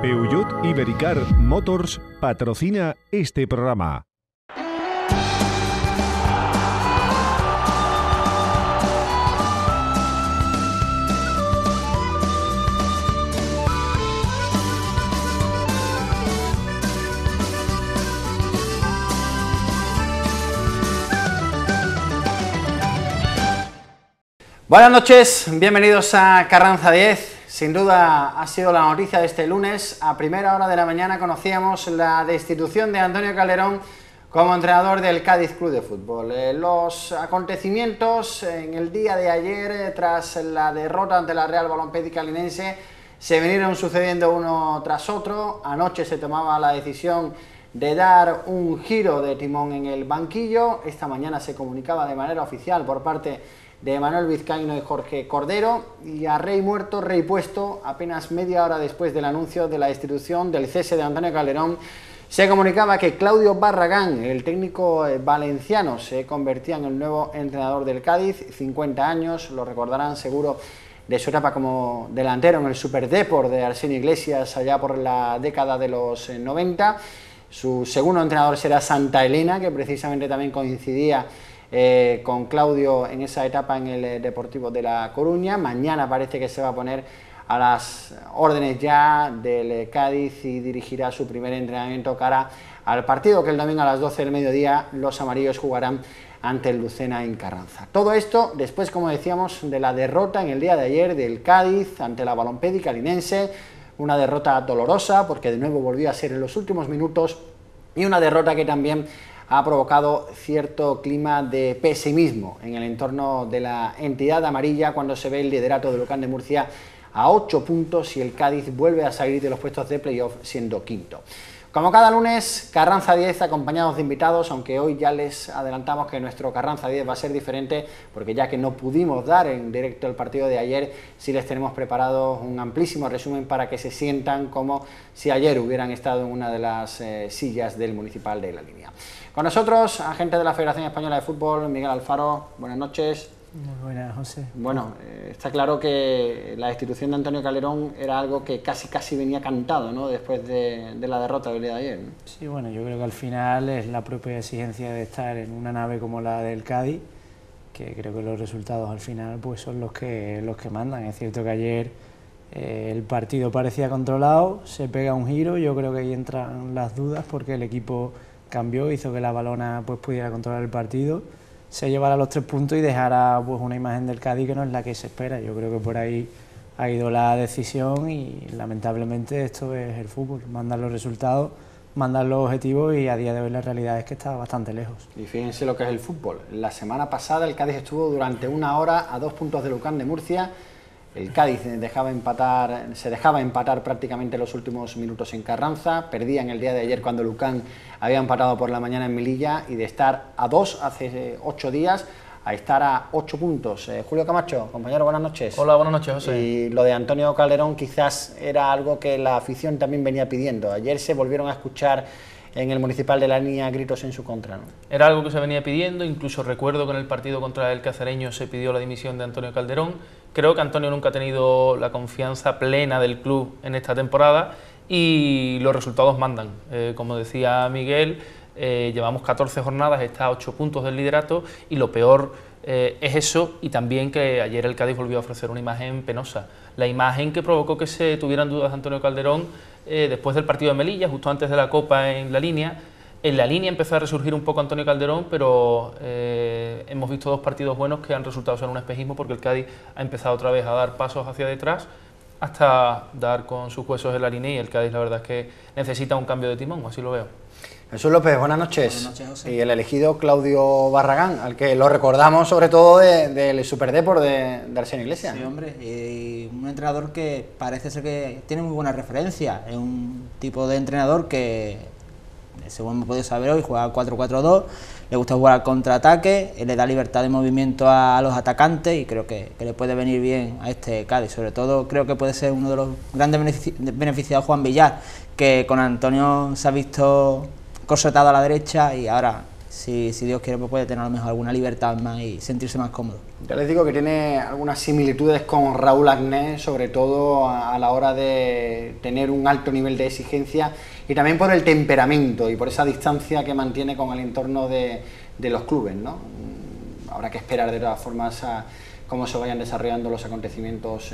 Peugeot Ibericar Motors patrocina este programa. Buenas noches, bienvenidos a Carranza 10. Sin duda ha sido la noticia de este lunes. A primera hora de la mañana conocíamos la destitución de Antonio Calderón como entrenador del Cádiz Club de Fútbol. Los acontecimientos en el día de ayer, tras la derrota ante la Real Balompédica Linense, se vinieron sucediendo uno tras otro. Anoche se tomaba la decisión de dar un giro de timón en el banquillo. Esta mañana se comunicaba de manera oficial por parte de Manuel Vizcaíno y Jorge Cordero, y a rey muerto, rey puesto, apenas media hora después del anuncio de la destitución del cese de Antonio Calderón, se comunicaba que Claudio Barragán, el técnico valenciano, se convertía en el nuevo entrenador del Cádiz. 50 años, lo recordarán seguro de su etapa como delantero en el Super Depor de Arsenio Iglesias allá por la década de los 90. Su segundo entrenador será Santa Elena, que precisamente también coincidía con Claudio en esa etapa en el Deportivo de La Coruña. Mañana parece que se va a poner a las órdenes ya del Cádiz y dirigirá su primer entrenamiento cara al partido que el domingo a las 12 del mediodía los amarillos jugarán ante el Lucena en Carranza. Todo esto después, como decíamos, de la derrota en el día de ayer del Cádiz ante la Balompédica Linense, una derrota dolorosa porque de nuevo volvió a ser en los últimos minutos, y una derrota que también ha provocado cierto clima de pesimismo en el entorno de la entidad amarilla cuando se ve el liderato del Lucan de Murcia a 8 puntos y el Cádiz vuelve a salir de los puestos de playoff siendo quinto. Como cada lunes, Carranza 10 acompañados de invitados, aunque hoy ya les adelantamos que nuestro Carranza 10 va a ser diferente, porque ya que no pudimos dar en directo el partido de ayer, sí les tenemos preparado un amplísimo resumen para que se sientan como si ayer hubieran estado en una de las sillas del Municipal de La Línea. Con nosotros, agente de la Federación Española de Fútbol, Miguel Alfaro. Buenas noches. Muy buenas, José. Bueno, está claro que la destitución de Antonio Calderón era algo que casi venía cantado, ¿no?, después de la derrota del día de ayer, ¿no? Sí, bueno, yo creo que al final es la propia exigencia de estar en una nave como la del Cádiz, que creo que los resultados al final pues son los que mandan. Es cierto que ayer el partido parecía controlado, se pega un giro, yo creo que ahí entran las dudas porque el equipo cambió, hizo que la Balona pues pudiera controlar el partido, se llevara los 3 puntos y dejara pues una imagen del Cádiz que no es la que se espera. Yo creo que por ahí ha ido la decisión y lamentablemente esto es el fútbol, mandan los resultados, mandan los objetivos y a día de hoy la realidad es que está bastante lejos. Y fíjense lo que es el fútbol. La semana pasada el Cádiz estuvo durante una hora a 2 puntos del Lucan de Murcia. El Cádiz se dejaba empatar prácticamente los últimos minutos en Carranza, perdía en el día de ayer cuando Lucan había empatado por la mañana en Melilla, y de estar a 2 hace 8 días a estar a 8 puntos. Julio Camacho, compañero, buenas noches. Hola, buenas noches, José. Y lo de Antonio Calderón quizás era algo que la afición también venía pidiendo. Ayer se volvieron a escuchar en el Municipal de La Línea gritos en su contra, ¿no? Era algo que se venía pidiendo, incluso recuerdo que en el partido contra el Cacereño se pidió la dimisión de Antonio Calderón. Creo que Antonio nunca ha tenido la confianza plena del club en esta temporada y los resultados mandan. Como decía Miguel, llevamos 14 jornadas, está a 8 puntos del liderato, y lo peor es eso, y también que ayer el Cádiz volvió a ofrecer una imagen penosa. La imagen que provocó que se tuvieran dudas de Antonio Calderón después del partido de Melilla, justo antes de la Copa en La Línea. En La Línea empezó a resurgir un poco Antonio Calderón, pero hemos visto 2 partidos buenos que han resultado ser un espejismo, porque el Cádiz ha empezado otra vez a dar pasos hacia detrás hasta dar con sus huesos en La Línea, y el Cádiz la verdad es que necesita un cambio de timón, así lo veo. Jesús López, buenas noches. Buenas noches, José. Y el elegido Claudio Barragán, al que lo recordamos sobre todo del Super Depor de Arsenio Iglesias. Sí, hombre, y un entrenador que parece ser que tiene muy buena referencia. Es un tipo de entrenador que, según hemos podido saber hoy, juega 4-4-2, le gusta jugar al contraataque, le da libertad de movimiento a los atacantes, y creo que le puede venir bien a este Cádiz. Sobre todo creo que puede ser uno de los grandes beneficiados Juan Villar, que con Antonio se ha visto corsetado a la derecha y ahora si Dios quiere, pues puede tener a lo mejor alguna libertad más y sentirse más cómodo. Yo les digo que tiene algunas similitudes con Raúl Agnés, sobre todo a la hora de tener un alto nivel de exigencia y también por el temperamento y por esa distancia que mantiene con el entorno de los clubes, ¿no? Habrá que esperar de todas formas a cómo se vayan desarrollando los acontecimientos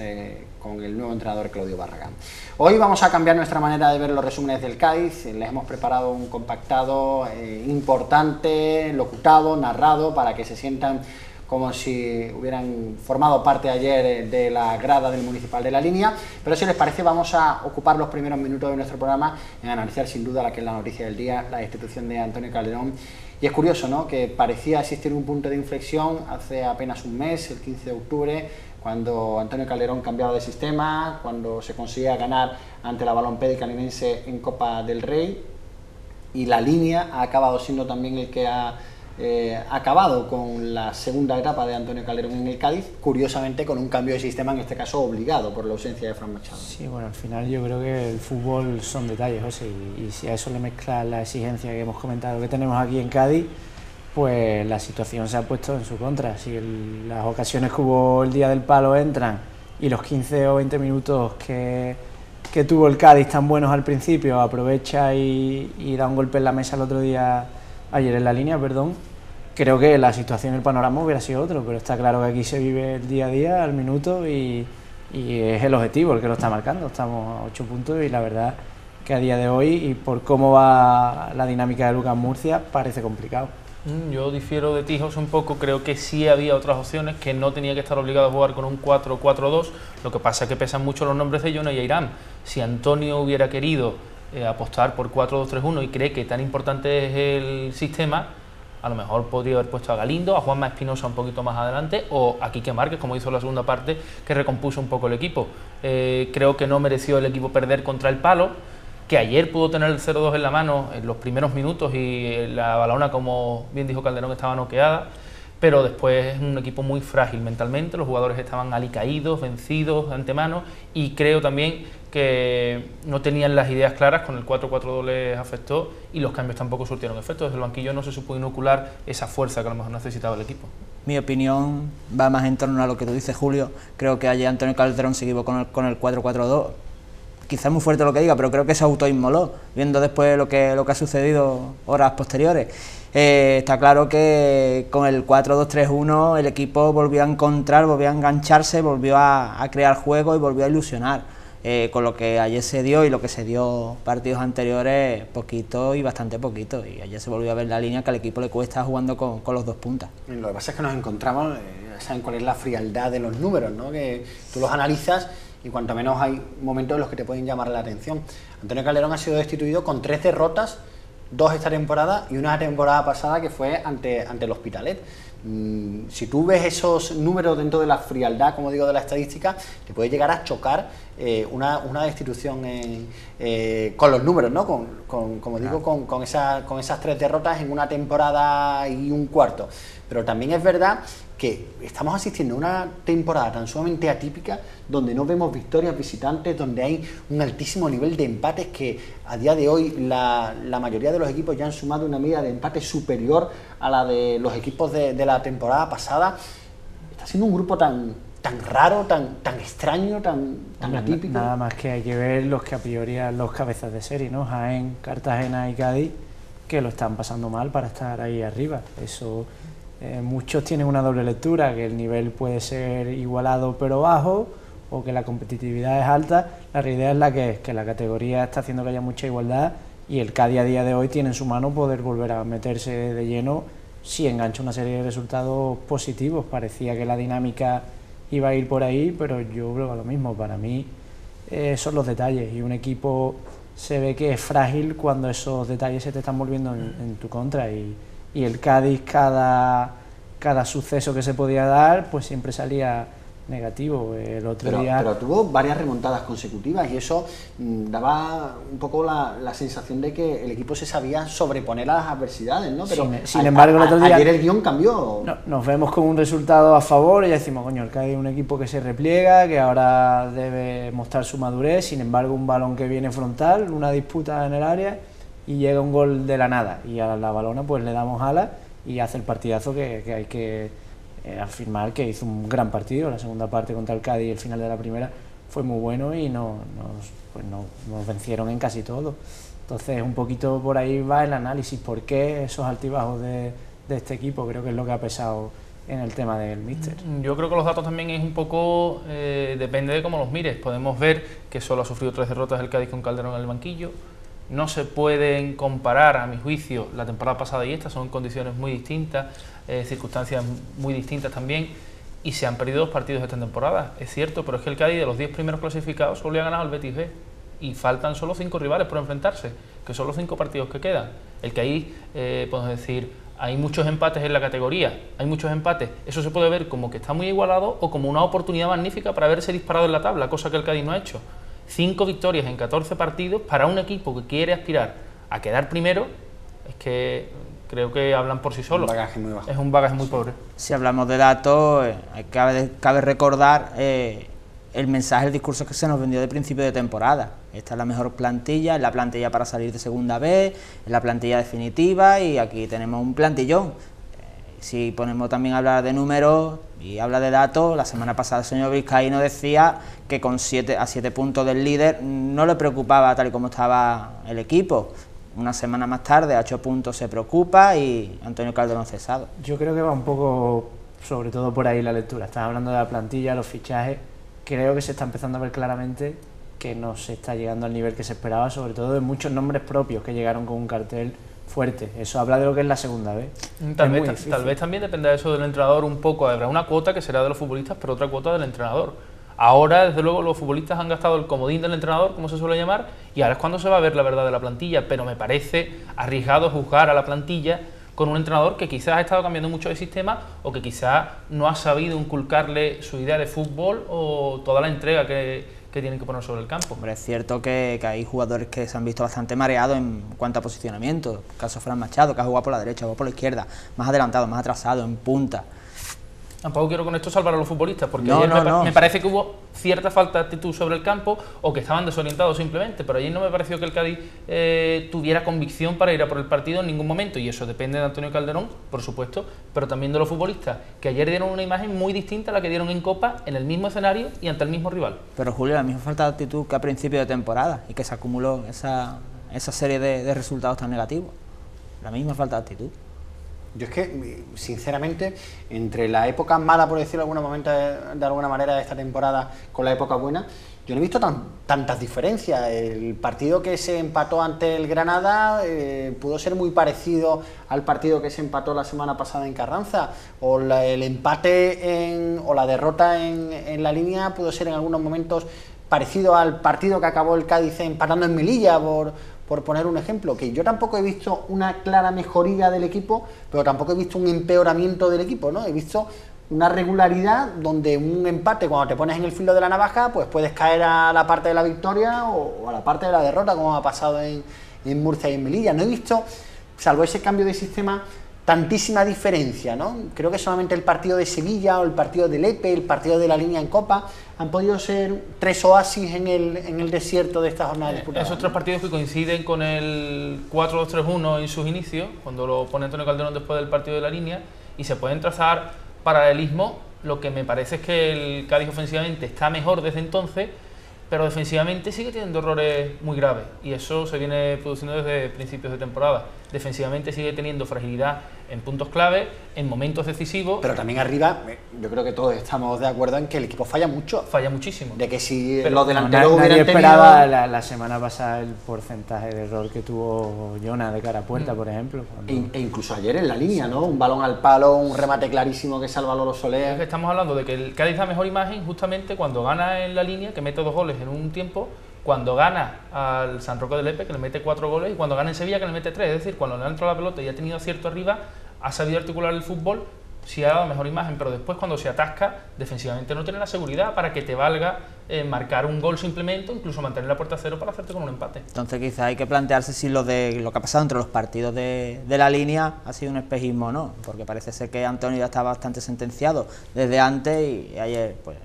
con el nuevo entrenador Claudio Barragán. Hoy vamos a cambiar nuestra manera de ver los resúmenes del Cádiz. Les hemos preparado un compactado importante, locutado, narrado, para que se sientan como si hubieran formado parte ayer de la grada del Municipal de La Línea, pero si les parece vamos a ocupar los primeros minutos de nuestro programa en analizar sin duda la que es la noticia del día, la destitución de Antonio Calderón. Y es curioso, ¿no?, que parecía existir un punto de inflexión hace apenas un mes, el 15 de octubre, cuando Antonio Calderón cambiaba de sistema, cuando se conseguía ganar ante la Balompédica Linense en Copa del Rey, y La Línea ha acabado siendo también el que ha acabado con la segunda etapa de Antonio Calderón en el Cádiz, curiosamente con un cambio de sistema, en este caso obligado por la ausencia de Fran Machado. Sí, bueno, al final yo creo que el fútbol son detalles, José, y si a eso le mezclas la exigencia que hemos comentado que tenemos aquí en Cádiz, pues la situación se ha puesto en su contra. Si las ocasiones que hubo el día del palo entran y los 15 o 20 minutos que tuvo el Cádiz tan buenos al principio aprovecha y da un golpe en la mesa el otro día, ayer en La Línea, perdón, creo que la situación, el panorama hubiera sido otro, pero está claro que aquí se vive el día a día, al minuto, y es el objetivo el que lo está marcando. Estamos a 8 puntos y la verdad que a día de hoy, y por cómo va la dinámica de Lucas Murcia, parece complicado. Yo difiero de ti, José, un poco. Creo que sí había otras opciones, que no tenía que estar obligado a jugar con un 4-4-2. Lo que pasa es que pesan mucho los nombres de Jonah y Airán. Si Antonio hubiera querido apostar por 4-2-3-1 y cree que tan importante es el sistema, a lo mejor podría haber puesto a Galindo, a Juanma Espinosa un poquito más adelante, o a Quique Márquez, como hizo la segunda parte, que recompuso un poco el equipo. Creo que no mereció el equipo perder contra el Palo, que ayer pudo tener el 0-2 en la mano en los primeros minutos y la balona, como bien dijo Calderón, estaba noqueada, pero después es un equipo muy frágil mentalmente, los jugadores estaban alicaídos, vencidos de antemano, y creo también que no tenían las ideas claras, con el 4-4-2 les afectó y los cambios tampoco surtieron efecto. Desde el banquillo no se supo inocular esa fuerza que a lo mejor necesitaba el equipo. Mi opinión va más en torno a lo que tú dices, Julio. Creo que ayer Antonio Calderón se equivocó con el 4-4-2. Quizás muy fuerte lo que diga, pero creo que se autoinmoló, viendo después lo que ha sucedido horas posteriores. Está claro que con el 4-2-3-1 el equipo volvió a encontrar, volvió a engancharse, volvió a crear juego y volvió a ilusionar. Con lo que ayer se dio y lo que se dio partidos anteriores, poquito y bastante poquito. Y ayer se volvió a ver la línea que al equipo le cuesta jugando con los dos puntas. Lo que pasa es que nos encontramos, saben cuál es la frialdad de los números, ¿no? Que tú los analizas y cuanto menos hay momentos en los que te pueden llamar la atención. Antonio Calderón ha sido destituido con 3 derrotas, 2 esta temporada y una temporada pasada que fue ante el Hospitalet. Si tú ves esos números dentro de la frialdad, como digo, de la estadística, te puede llegar a chocar una destitución con los números, ¿no? Como digo, con esas 3 derrotas en una temporada y un cuarto. Pero también es verdad que estamos asistiendo a una temporada tan sumamente atípica, donde no vemos victorias visitantes, donde hay un altísimo nivel de empates, que a día de hoy la mayoría de los equipos ya han sumado una media de empate superior a la de los equipos de la temporada pasada. Está siendo un grupo tan raro, tan extraño, tan atípico. Nada más que hay que ver los que a priori eran los cabezas de serie, ¿no? Jaén, Cartagena y Cádiz, que lo están pasando mal para estar ahí arriba. Eso, muchos tienen una doble lectura, que el nivel puede ser igualado pero bajo, o que la competitividad es alta. La realidad es la que es, que la categoría está haciendo que haya mucha igualdad, y el Cádiz a día de hoy tiene en su mano poder volver a meterse de lleno si engancha una serie de resultados positivos. Parecía que la dinámica iba a ir por ahí, pero yo creo que lo mismo. Para mí son los detalles, y un equipo se ve que es frágil cuando esos detalles se te están volviendo en tu contra, y el Cádiz, cada suceso que se podía dar, pues siempre salía negativo. El otro día... Pero tuvo varias remontadas consecutivas, y eso daba un poco la sensación de que el equipo se sabía sobreponer a las adversidades, ¿no? Pero sin embargo, el otro día... Ayer el guión cambió. No, nos vemos con un resultado a favor y decimos, coño, el Cádiz es un equipo que se repliega, que ahora debe mostrar su madurez. Sin embargo, un balón que viene frontal, una disputa en el área, y llega un gol de la nada y a la Balona pues le damos alas y hace el partidazo que hay que afirmar que hizo un gran partido. La segunda parte contra el Cádiz y el final de la primera fue muy bueno y nos vencieron en casi todo. Entonces un poquito por ahí va el análisis, por qué esos altibajos de este equipo, creo que es lo que ha pesado en el tema del míster. Yo creo que los datos también es un poco, depende de cómo los mires. Podemos ver que solo ha sufrido 3 derrotas el Cádiz con Calderón en el banquillo. No se pueden comparar, a mi juicio, la temporada pasada y esta, son condiciones muy distintas, circunstancias muy distintas también, y se han perdido 2 partidos esta temporada, es cierto, pero es que el Cádiz de los 10 primeros clasificados solo le ha ganado al Betis B, y faltan solo 5 rivales por enfrentarse, que son los 5 partidos que quedan. El Cádiz, podemos decir, hay muchos empates en la categoría, hay muchos empates, eso se puede ver como que está muy igualado o como una oportunidad magnífica para haberse disparado en la tabla, cosa que el Cádiz no ha hecho. 5 victorias en 14 partidos para un equipo que quiere aspirar a quedar primero, es que creo que hablan por sí solos. Un bagaje muy bajo. Es un bagaje muy pobre. Si hablamos de datos, cabe recordar el mensaje, el discurso que se nos vendió de principio de temporada. Esta es la mejor plantilla, es la plantilla para salir de segunda B, es la plantilla definitiva y aquí tenemos un plantillón. Si ponemos también a hablar de números y habla de datos, la semana pasada el señor Vizcaíno decía que a 7 puntos del líder no le preocupaba tal y como estaba el equipo. Una semana más tarde, a 8 puntos se preocupa y Antonio Calderón cesado. Yo creo que va un poco, sobre todo por ahí la lectura. Estás hablando de la plantilla, los fichajes. Creo que se está empezando a ver claramente que no se está llegando al nivel que se esperaba, sobre todo de muchos nombres propios que llegaron con un cartel fuerte. Eso habla de lo que es la segunda vez. Tal vez también dependa de eso del entrenador un poco. Habrá una cuota que será de los futbolistas, pero otra cuota del entrenador. Ahora, desde luego, los futbolistas han gastado el comodín del entrenador, como se suele llamar, y ahora es cuando se va a ver la verdad de la plantilla, pero me parece arriesgado juzgar a la plantilla con un entrenador que quizás ha estado cambiando mucho de sistema o que quizás no ha sabido inculcarle su idea de fútbol o toda la entrega que tienen que poner sobre el campo. Hombre, es cierto que hay jugadores que se han visto bastante mareados en cuanto a posicionamiento. El caso Fran Machado, que ha jugado por la derecha, ha jugado por la izquierda, más adelantado, más atrasado, en punta. Tampoco quiero con esto salvar a los futbolistas, porque No, ayer no. me parece que hubo cierta falta de actitud sobre el campo o que estaban desorientados simplemente, pero ayer no me pareció que el Cádiz tuviera convicción para ir a por el partido en ningún momento, y eso depende de Antonio Calderón, por supuesto, pero también de los futbolistas, que ayer dieron una imagen muy distinta a la que dieron en Copa, en el mismo escenario y ante el mismo rival. Pero Julio, la misma falta de actitud que a principio de temporada y que se acumuló esa serie de resultados tan negativos. La misma falta de actitud. Yo es que, sinceramente, entre la época mala, por decirlo de alguna manera, de esta temporada con la época buena, yo no he visto tantas diferencias. El partido que se empató ante el Granada pudo ser muy parecido al partido que se empató la semana pasada en Carranza, o el empate o la derrota en la línea pudo ser en algunos momentos parecido al partido que acabó el Cádiz empatando en Melilla, por poner un ejemplo, que yo tampoco he visto una clara mejoría del equipo, pero tampoco he visto un empeoramiento del equipo, ¿no? He visto una regularidad donde un empate, cuando te pones en el filo de la navaja, pues puedes caer a la parte de la victoria o a la parte de la derrota, como ha pasado en Murcia y en Melilla. No he visto, salvo ese cambio de sistema, tantísima diferencia, ¿no? Creo que solamente el partido de Sevilla o el partido de Lepe, el partido de la línea en Copa, han podido ser 3 oasis en el desierto de esta jornada disputada. Esos 3 partidos que coinciden con el 4-2-3-1 en sus inicios, cuando lo pone Antonio Calderón después del partido de la línea, y se pueden trazar paralelismos. Lo que me parece es que el Cádiz ofensivamente está mejor desde entonces, pero defensivamente sigue teniendo errores muy graves, y eso se viene produciendo desde principios de temporada. Defensivamente sigue teniendo fragilidad en puntos clave, en momentos decisivos. Pero también arriba, yo creo que todos estamos de acuerdo en que el equipo falla mucho. Falla muchísimo. De que si pero los delanteros nadie hubieran esperaba tenido... la semana pasada el porcentaje de error que tuvo Jonah de cara a puerta, por ejemplo. E incluso ayer en la línea, ¿no? Un balón al palo, un remate clarísimo que salva a Lolo Es que Soler. estamos hablando de que el Cádiz da mejor imagen justamente cuando gana en la línea, que mete 2 goles en un tiempo, cuando gana al San Roque de Lepe, que le mete 4 goles, y cuando gana en Sevilla, que le mete 3. Es decir, cuando le ha entrado la pelota y ha tenido acierto arriba, ha sabido articular el fútbol, sí ha dado mejor imagen, pero después cuando se atasca, defensivamente no tiene la seguridad para que te valga marcar un gol simplemente, o incluso mantener la puerta a cero para hacerte con un empate. Entonces quizás hay que plantearse si lo que ha pasado entre los partidos de la línea ha sido un espejismo o no, porque parece ser que Antonio ya está bastante sentenciado desde antes y ayer, pues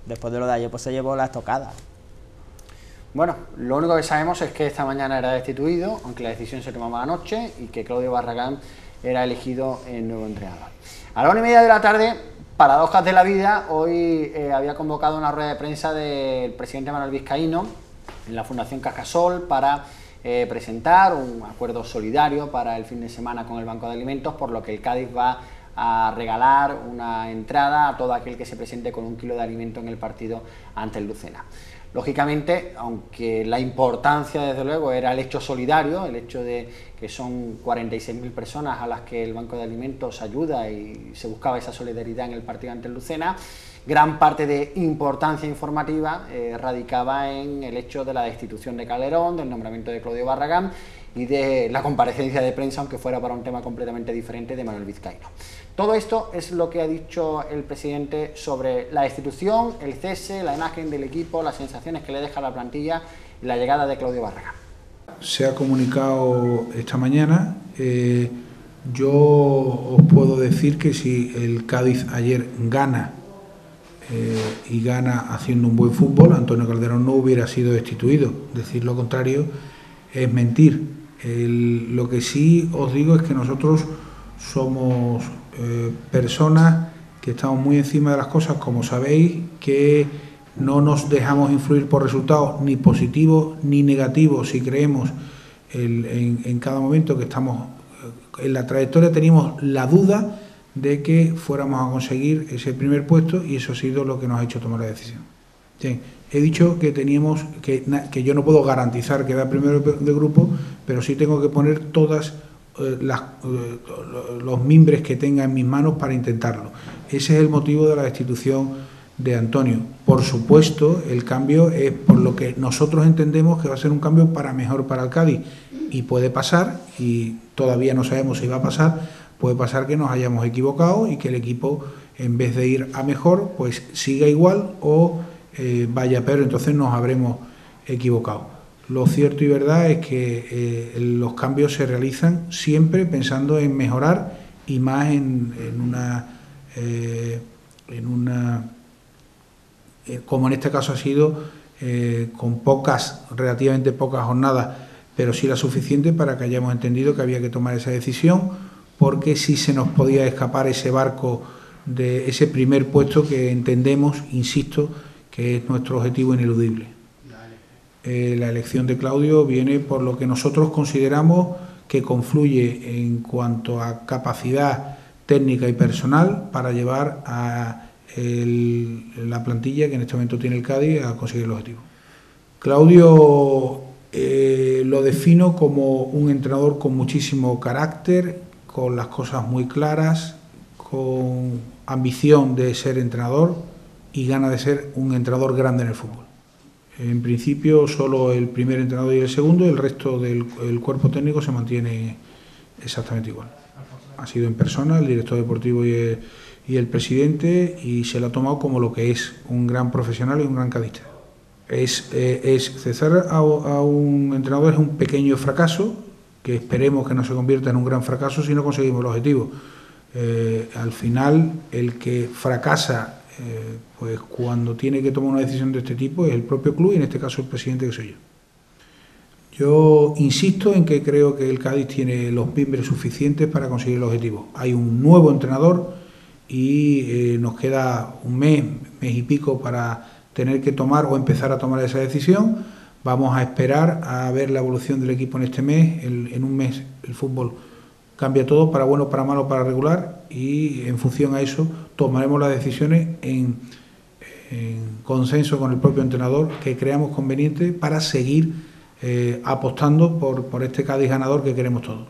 después de lo de ayer, pues se llevó la estocada. Bueno, lo único que sabemos es que esta mañana era destituido, aunque la decisión se tomaba anoche, y que Claudio Barragán era elegido el nuevo entrenador. A la 1:30 de la tarde, paradojas de la vida, hoy había convocado una rueda de prensa del presidente Manuel Vizcaíno en la Fundación Cajasol para presentar un acuerdo solidario para el fin de semana con el Banco de Alimentos, por lo que el Cádiz va a regalar una entrada a todo aquel que se presente con 1 kilo de alimento en el partido ante el Lucena. Lógicamente, aunque la importancia desde luego era el hecho solidario, el hecho de que son 46.000 personas a las que el Banco de Alimentos ayuda y se buscaba esa solidaridad en el partido ante el Lucena, gran parte de importancia informativa radicaba en el hecho de la destitución de Calderón, del nombramiento de Claudio Barragán y de la comparecencia de prensa, aunque fuera para un tema completamente diferente, de Manuel Vizcaíno. Todo esto es lo que ha dicho el presidente sobre la destitución, el cese, la imagen del equipo, las sensaciones que le deja la plantilla y la llegada de Claudio Barragán. Se ha comunicado esta mañana. Yo os puedo decir que si el Cádiz ayer gana y gana haciendo un buen fútbol, Antonio Calderón no hubiera sido destituido. Decir lo contrario es mentir. Lo que sí os digo es que nosotros somos personas que estamos muy encima de las cosas, como sabéis, que no nos dejamos influir por resultados ni positivos ni negativos. Si creemos en cada momento que estamos en la trayectoria, teníamos la duda de que fuéramos a conseguir ese primer puesto, y eso ha sido lo que nos ha hecho tomar la decisión. Bien, he dicho que teníamos que yo no puedo garantizar quedar primero de grupo, pero sí tengo que poner todas los mimbres que tenga en mis manos para intentarlo. Ese es el motivo de la destitución de Antonio. Por supuesto, el cambio es por lo que nosotros entendemos que va a ser un cambio para mejor para el Cádiz, y puede pasar, y todavía no sabemos si va a pasar, puede pasar que nos hayamos equivocado y que el equipo, en vez de ir a mejor, pues siga igual o vaya peor, entonces nos habremos equivocado. Lo cierto y verdad es que los cambios se realizan siempre pensando en mejorar, y más como en este caso ha sido, con relativamente pocas jornadas, pero sí la suficiente para que hayamos entendido que había que tomar esa decisión, porque sí se nos podía escapar ese barco de ese primer puesto que entendemos, insisto, que es nuestro objetivo ineludible. La elección de Claudio viene por lo que nosotros consideramos que confluye en cuanto a capacidad técnica y personal para llevar a la plantilla que en este momento tiene el Cádiz a conseguir el objetivo. Claudio lo defino como un entrenador con muchísimo carácter, con las cosas muy claras, con ambición de ser entrenador y gana de ser un entrenador grande en el fútbol. En principio solo el primer entrenador y el segundo, y el resto del cuerpo técnico se mantiene exactamente igual. Ha sido en persona el director deportivo y el presidente, y se lo ha tomado como lo que es, un gran profesional y un gran cadista. Cesar a un entrenador es un pequeño fracaso, que esperemos que no se convierta en un gran fracaso si no conseguimos el objetivo. Al final, el que fracasa pues cuando tiene que tomar una decisión de este tipo es el propio club, y en este caso el presidente, que soy yo. Yo insisto en que creo que el Cádiz tiene los mimbres suficientes para conseguir el objetivo. Hay un nuevo entrenador y nos queda un mes y pico para tener que tomar o empezar a tomar esa decisión. Vamos a esperar a ver la evolución del equipo en este mes. En un mes el fútbol cambia todo, para bueno, para malo, para regular, y en función a eso tomaremos las decisiones en consenso con el propio entrenador que creamos conveniente para seguir apostando por este Cádiz ganador que queremos todos.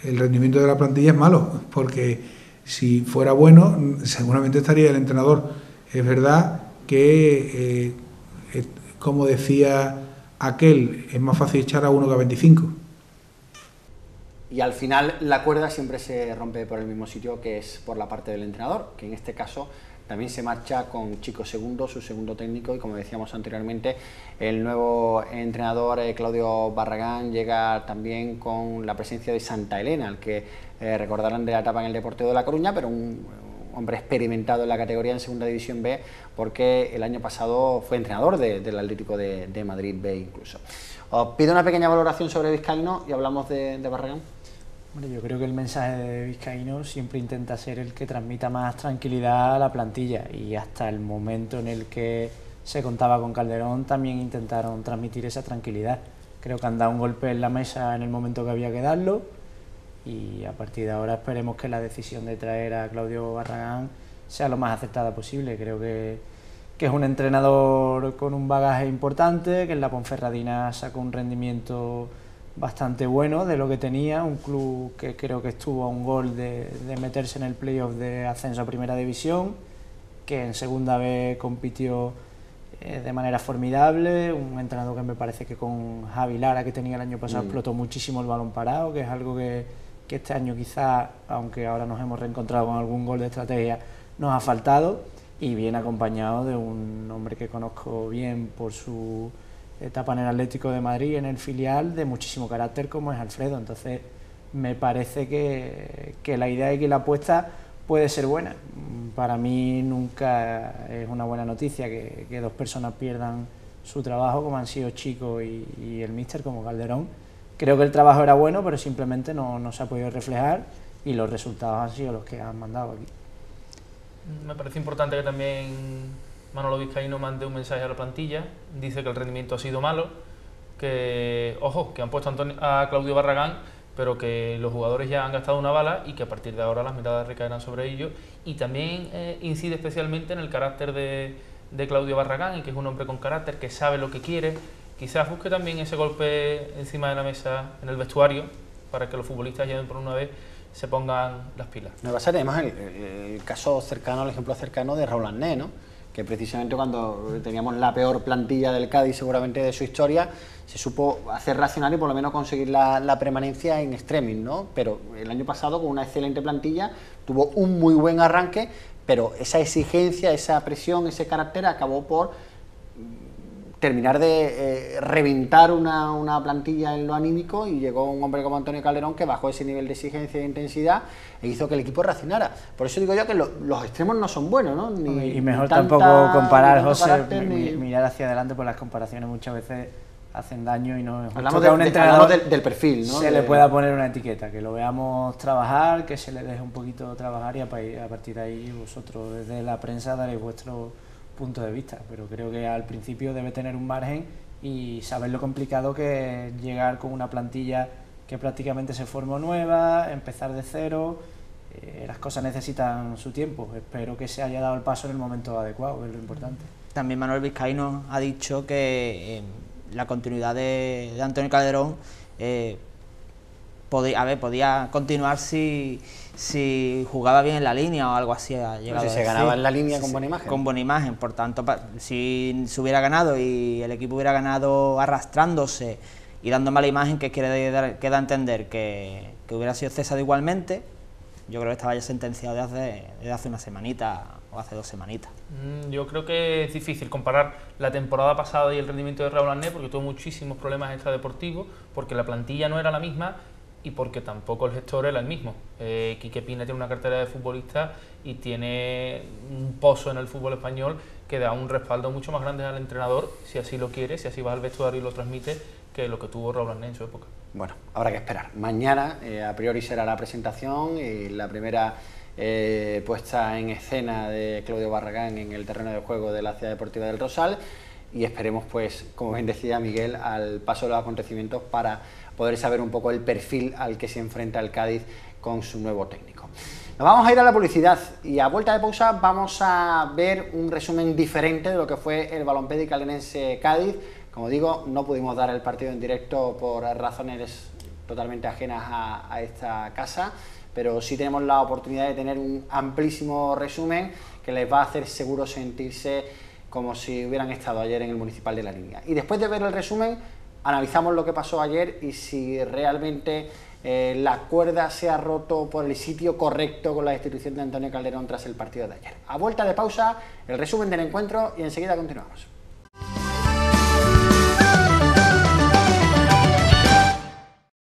El rendimiento de la plantilla es malo, porque si fuera bueno seguramente estaría el entrenador. Es verdad que, como decía aquel, es más fácil echar a uno que a 25. Y al final la cuerda siempre se rompe por el mismo sitio, que es por la parte del entrenador, que en este caso también se marcha con Chico Segundo, su segundo técnico, y como decíamos anteriormente, el nuevo entrenador Claudio Barragán llega también con la presencia de Santa Elena, al que recordarán de la etapa en el Deportivo de La Coruña, pero un hombre experimentado en la categoría en Segunda División B, porque el año pasado fue entrenador del Atlético de Madrid B incluso. Os pido una pequeña valoración sobre Vizcaíno y hablamos de Barragán. Bueno, yo creo que el mensaje de Vizcaíno siempre intenta ser el que transmita más tranquilidad a la plantilla, y hasta el momento en el que se contaba con Calderón también intentaron transmitir esa tranquilidad. Creo que han dado un golpe en la mesa en el momento que había que darlo, y a partir de ahora esperemos que la decisión de traer a Claudio Barragán sea lo más acertada posible. Creo que es un entrenador con un bagaje importante, que en la Ponferradina sacó un rendimiento bastante bueno de lo que tenía, un club que creo que estuvo a un gol de meterse en el playoff de ascenso a Primera División, que en Segunda B compitió de manera formidable, un entrenador que me parece que con Javi Lara, que tenía el año pasado, explotó muchísimo el balón parado, que es algo que este año quizás, aunque ahora nos hemos reencontrado con algún gol de estrategia, nos ha faltado, y viene acompañado de un hombre que conozco bien por su etapa en el Atlético de Madrid, en el filial, de muchísimo carácter, como es Alfredo. Entonces me parece que la idea y que la apuesta puede ser buena. Para mí nunca es una buena noticia que dos personas pierdan su trabajo, como han sido Chico y el míster, como Calderón. Creo que el trabajo era bueno, pero simplemente no se ha podido reflejar, y los resultados han sido los que han mandado aquí. Me parece importante que también Manolo Vizcaíno mande un mensaje a la plantilla. Dice que el rendimiento ha sido malo, que, ojo, que han puesto a Claudio Barragán, pero que los jugadores ya han gastado una bala y que a partir de ahora las miradas recaerán sobre ellos. Y también incide especialmente en el carácter de Claudio Barragán, y que es un hombre con carácter, que sabe lo que quiere. Quizás busque también ese golpe encima de la mesa en el vestuario, para que los futbolistas ya por una vez se pongan las pilas. Me va a ser además el caso cercano, el ejemplo cercano de Raúl Arnés, ¿no? Que precisamente cuando teníamos la peor plantilla del Cádiz seguramente de su historia, se supo hacer racional y por lo menos conseguir la permanencia en extremis, ¿no? Pero el año pasado, con una excelente plantilla, tuvo un muy buen arranque, pero esa exigencia, esa presión, ese carácter acabó por terminar de reventar una plantilla en lo anímico, y llegó un hombre como Antonio Calderón que bajó ese nivel de exigencia e intensidad e hizo que el equipo reaccionara. Por eso digo yo que los extremos no son buenos, ¿no? Y mejor tampoco comparar, José, mirar hacia adelante, por las comparaciones muchas veces hacen daño, y no es justo que a un entrenador del perfil, ¿no? se le pueda poner una etiqueta, que lo veamos trabajar, que se le deje un poquito trabajar, y a partir de ahí vosotros desde la prensa daréis vuestro punto de vista, pero creo que al principio debe tener un margen y saber lo complicado que es llegar con una plantilla que prácticamente se formó nueva, empezar de cero. Las cosas necesitan su tiempo. Espero que se haya dado el paso en el momento adecuado, que es lo importante. También Manuel Vizcaíno ha dicho que la continuidad de Antonio Calderón podía continuar si jugaba bien en la línea o algo así. Si se ganaba en la línea con buena imagen. Con buena imagen, por tanto, si se hubiera ganado y el equipo hubiera ganado arrastrándose y dando mala imagen, que queda a entender que hubiera sido cesado igualmente, yo creo que estaba ya sentenciado desde hace una semanita o hace 2 semanitas. Yo creo que es difícil comparar la temporada pasada y el rendimiento de Raúl Arnés, porque tuvo muchísimos problemas extradeportivos, porque la plantilla no era la misma y porque tampoco el gestor era el mismo. Quique Pina tiene una cartera de futbolista y tiene un pozo en el fútbol español que da un respaldo mucho más grande al entrenador, si así lo quiere, si así va al vestuario y lo transmite, que lo que tuvo Raúl Arnés en su época. Bueno, habrá que esperar. Mañana, a priori, será la presentación y la primera puesta en escena de Claudio Barragán en el terreno de juego de la Ciudad Deportiva del Rosal, y esperemos, pues, como bien decía Miguel, al paso de los acontecimientos para poder saber un poco el perfil al que se enfrenta el Cádiz con su nuevo técnico. Nos vamos a ir a la publicidad y a vuelta de pausa vamos a ver un resumen diferente de lo que fue el Balompédic Caldense Cádiz. Como digo, no pudimos dar el partido en directo por razones totalmente ajenas a esta casa, pero sí tenemos la oportunidad de tener un amplísimo resumen que les va a hacer seguro sentirse como si hubieran estado ayer en el Municipal de La Línea. Y después de ver el resumen, analizamos lo que pasó ayer y si realmente la cuerda se ha roto por el sitio correcto con la destitución de Antonio Calderón tras el partido de ayer. A vuelta de pausa, el resumen del encuentro y enseguida continuamos.